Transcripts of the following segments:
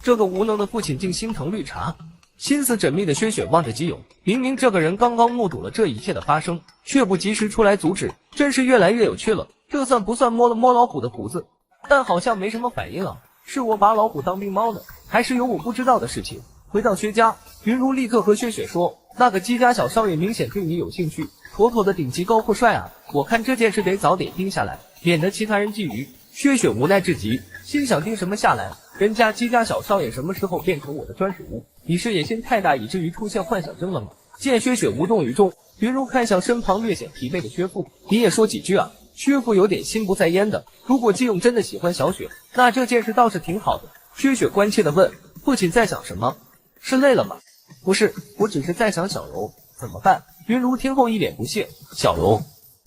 这个无能的父亲竟心疼绿茶。心思缜密的薛雪望着基友，明明这个人刚刚目睹了这一切的发生，却不及时出来阻止，真是越来越有趣了。这算不算摸了摸老虎的胡子？但好像没什么反应啊，是我把老虎当病猫呢，还是有我不知道的事情？回到薛家，云如立刻和薛雪说，那个姬家小少爷明显对你有兴趣，妥妥的顶级高富帅啊，我看这件事得早点定下来，免得其他人觊觎。薛雪无奈至极，心想定什么下来，人家姬家小少爷什么时候变成我的专属物？你是野心太大以至于出现幻想症了吗？见薛雪无动于衷，云如看向身旁略显疲惫的薛父，你也说几句啊。薛父有点心不在焉的，如果季勇真的喜欢小雪，那这件事倒是挺好的。薛雪关切地问，父亲在想什么？是累了吗？不是，我只是在想小柔怎么办。云如听后一脸不屑，小柔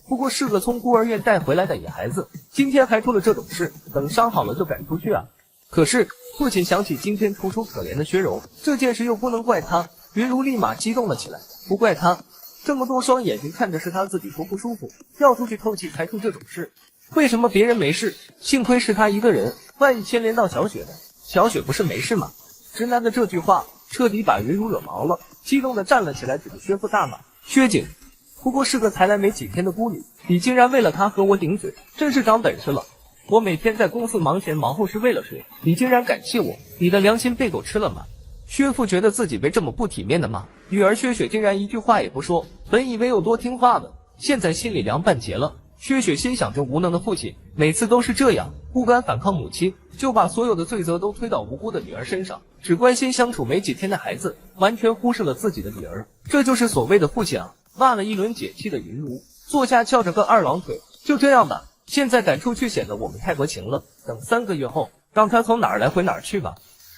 不过是个从孤儿院带回来的野孩子，今天还出了这种事，等伤好了就赶出去啊。可是父亲想起今天楚楚可怜的薛柔，这件事又不能怪他。云如立马激动了起来，不怪他，这么多双眼睛看着是他自己多不舒服，要出去透气才出这种事，为什么别人没事，幸亏是他一个人，万一牵连到小雪呢？小雪不是没事吗？直男的这句话彻底把云如惹毛了，激动的站了起来，指着薛父大骂，薛景不过是个才来没几天的孤女，你竟然为了她和我顶嘴，真是长本事了。我每天在公司忙前忙后是为了谁？你竟然敢气我，你的良心被狗吃了吗？薛父觉得自己被这么不体面的骂，女儿薛雪竟然一句话也不说，本以为有多听话的，现在心里凉半截了。薛雪心想，这无能的父亲每次都是这样，不敢反抗母亲，就把所有的罪责都推到无辜的女儿身上，只关心相处没几天的孩子，完全忽视了自己的女儿。这就是所谓的父亲啊！骂了一轮解气的云如坐下翘着个二郎腿，就这样吧，现在赶出去显得我们太薄情了，等3个月后让他从哪儿来回哪儿去吧。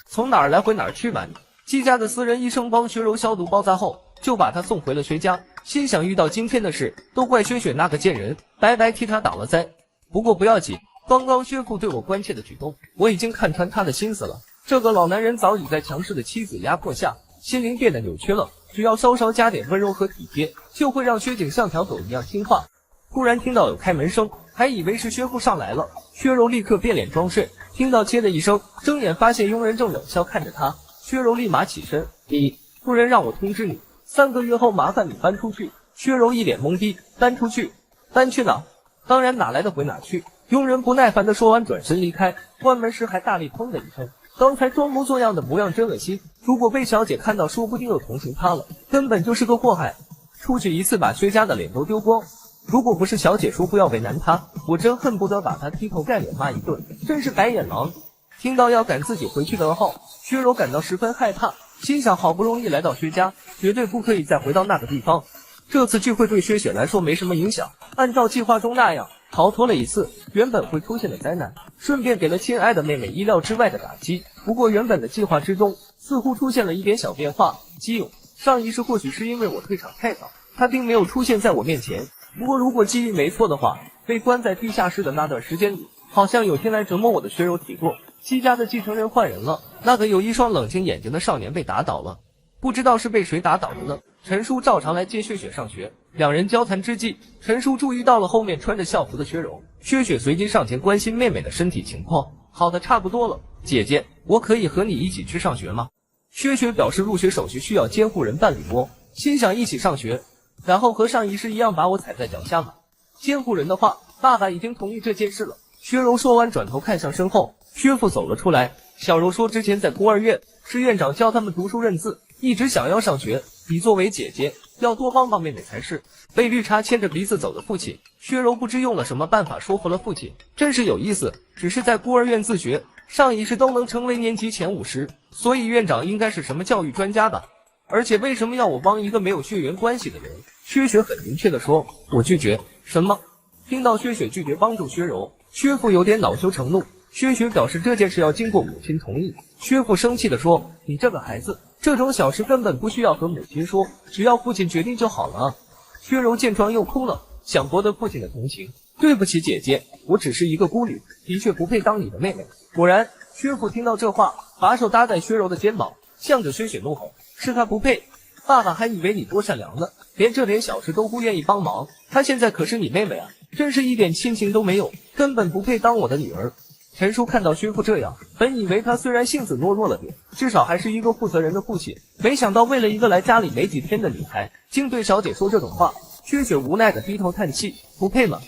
从哪儿来回哪儿去吧你。姬家的私人医生帮薛柔消毒包扎后，就把他送回了薛家，心想遇到今天的事都怪薛雪那个贱人，白白替他挡了灾。不过不要紧，刚刚薛父对我关切的举动，我已经看穿他的心思了。这个老男人早已在强势的妻子压迫下，心灵变得扭曲了，只要稍稍加点温柔和体贴，就会让薛景像条狗一样听话。突然听到有开门声，还以为是薛父上来了，薛柔立刻变脸装睡，听到切的一声，睁眼发现佣人正冷笑看着他，薛柔立马起身，你夫人让我通知你，3个月后麻烦你搬出去。薛柔一脸懵逼，搬出去？搬去哪？当然哪来的回哪去。佣人不耐烦地说完转身离开，关门时还大力砰的一声，刚才装模作样的模样真恶心，如果被小姐看到说不定又同情他了，根本就是个祸害。出去一次把薛家的脸都丢光，如果不是小姐说不要为难他，我真恨不得把他劈头盖脸骂一顿，真是白眼狼。听到要赶自己回去的后，薛柔感到十分害怕，心想好不容易来到薛家，绝对不可以再回到那个地方。这次聚会对薛雪来说没什么影响，按照计划中那样逃脱了一次原本会出现的灾难，顺便给了亲爱的妹妹意料之外的打击。不过原本的计划之中似乎出现了一点小变化，基友上一世或许是因为我退场太早，他并没有出现在我面前。不过如果记忆没错的话，被关在地下室的那段时间里，好像有天来折磨我的薛柔提过，姬家的继承人换人了，那个有一双冷静眼睛的少年被打倒了，不知道是被谁打倒的呢。陈叔照常来接薛雪上学，两人交谈之际，陈叔注意到了后面穿着校服的薛柔，薛雪随即上前关心妹妹的身体情况，好的差不多了，姐姐，我可以和你一起去上学吗？薛雪表示入学手续需要监护人办理哦，心想一起上学，然后和上一世一样把我踩在脚下吗？监护人的话，爸爸已经同意这件事了。薛柔说完转头看向身后，薛父走了出来。小柔说之前在孤儿院是院长教他们读书认字，一直想要上学，你作为姐姐要多帮帮妹妹才是。被绿茶牵着鼻子走的父亲，薛柔不知用了什么办法说服了父亲，真是有意思，只是在孤儿院自学，上一世都能成为年级前50，所以院长应该是什么教育专家吧？而且为什么要我帮一个没有血缘关系的人？薛雪很明确地说，我拒绝。什么？听到薛雪拒绝帮助薛柔，薛父有点恼羞成怒。薛雪表示这件事要经过母亲同意。薛父生气地说，你这个孩子，这种小事根本不需要和母亲说，只要父亲决定就好了啊。薛柔见状又哭了，想博得父亲的同情。对不起姐姐，我只是一个孤女，的确不配当你的妹妹。果然，薛父听到这话，把手搭在薛柔的肩膀，向着薛雪怒吼，是他不配，爸爸还以为你多善良呢，连这点小事都不愿意帮忙，她现在可是你妹妹啊，真是一点亲情都没有，根本不配当我的女儿。陈叔看到薛父这样，本以为他虽然性子懦弱了点，至少还是一个负责人的父亲，没想到为了一个来家里没几天的女孩，竟对小姐说这种话。薛雪无奈的低头叹气，不配吗？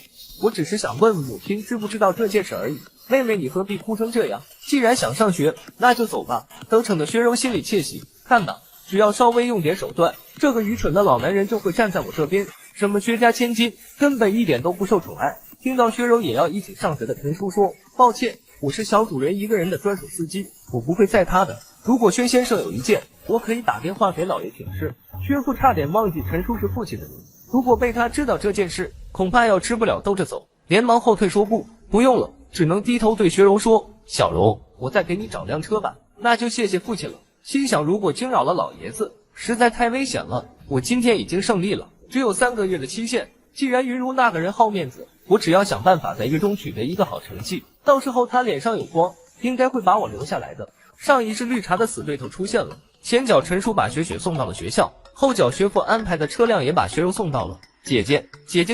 我只是想问问母亲知不知道这件事而已。妹妹，你何必哭成这样？既然想上学，那就走吧。得逞的薛柔心里窃喜，看吧，只要稍微用点手段，这个愚蠢的老男人就会站在我这边。什么薛家千金，根本一点都不受宠爱。听到薛柔也要一起上学的陈叔说，抱歉，我是小主人一个人的专属司机，我不会载他的。如果薛先生有意见，我可以打电话给老爷请示。薛父差点忘记陈叔是父亲的名，如果被他知道这件事，恐怕要吃不了兜着走，连忙后退说不用了，只能低头对薛柔说，小柔，我再给你找辆车吧。那就谢谢父亲了。心想如果惊扰了老爷子，实在太危险了。我今天已经胜利了，只有3个月的期限。既然云如那个人好面子，我只要想办法在月中取得一个好成绩，到时候他脸上有光，应该会把我留下来的。上一世绿茶的死对头出现了，前脚陈叔把雪雪送到了学校，后脚薛父安排的车辆也把薛柔送到了。姐姐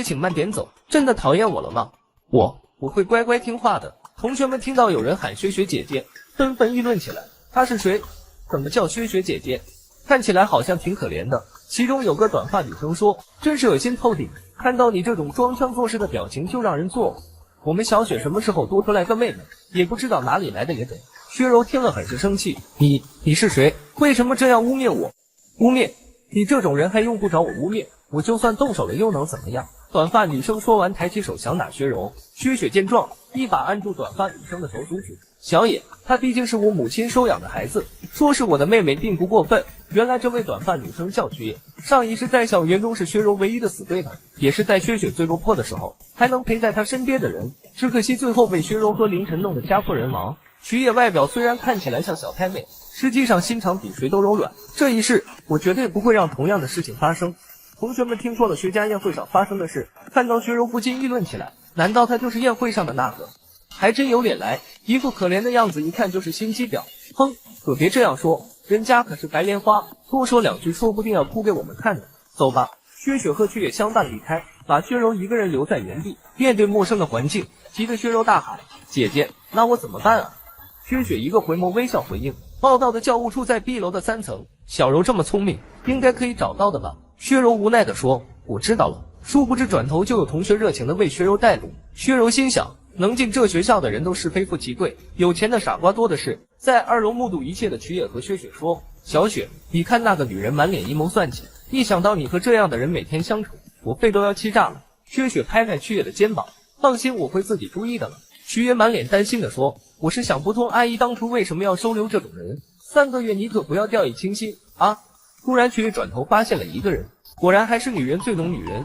请慢点走，真的讨厌我了吗？我会乖乖听话的。同学们听到有人喊薛雪姐姐，纷纷议论起来，她是谁？怎么叫薛雪姐姐？看起来好像挺可怜的。其中有个短发女生说，真是恶心透顶，看到你这种装腔作势的表情就让人作呕。我们小雪什么时候多出来个妹妹，也不知道哪里来的野种。薛柔听了很是生气，你是谁？为什么这样污蔑我？污蔑？你这种人还用不着我污蔑，我就算动手了又能怎么样？短发女生说完抬起手想打薛柔，薛雪见状一把按住短发女生的手阻止，小野，她毕竟是我母亲收养的孩子，说是我的妹妹并不过分。原来这位短发女生叫曲野，上一世在校园中是薛柔唯一的死对头，也是在薛雪最落魄的时候还能陪在她身边的人，只可惜最后被薛柔和凌晨弄得家破人亡。曲野外表虽然看起来像小太妹，实际上心肠比谁都柔软，这一世我绝对不会让同样的事情发生。同学们听说了薛家宴会上发生的事，看到薛柔不禁议论起来，难道她就是宴会上的那个？还真有脸来，一副可怜的样子，一看就是心机婊。哼，可别这样说，人家可是白莲花，多说2句说不定要哭给我们看呢。走吧。薛雪和曲野相伴离开，把薛柔一个人留在原地，面对陌生的环境，急得薛柔大喊，姐姐，那我怎么办啊？薛雪一个回眸微笑回应，报道的教务处在 B 楼的3层，小柔这么聪明，应该可以找到的吧？薛柔无奈地说，我知道了。殊不知转头就有同学热情地为薛柔带路。薛柔心想，能进这学校的人都是非富即贵，有钱的傻瓜多的是。在2楼目睹一切的曲野和薛雪说，小雪，你看那个女人满脸阴谋算计，一想到你和这样的人每天相处，我肺都要气炸了。薛雪拍拍曲野的肩膀，放心，我会自己注意的了。曲野满脸担心地说，我是想不通阿姨当初为什么要收留这种人，3个月你可不要掉以轻心啊。突然曲野转头发现了一个人，果然还是女人最懂女人。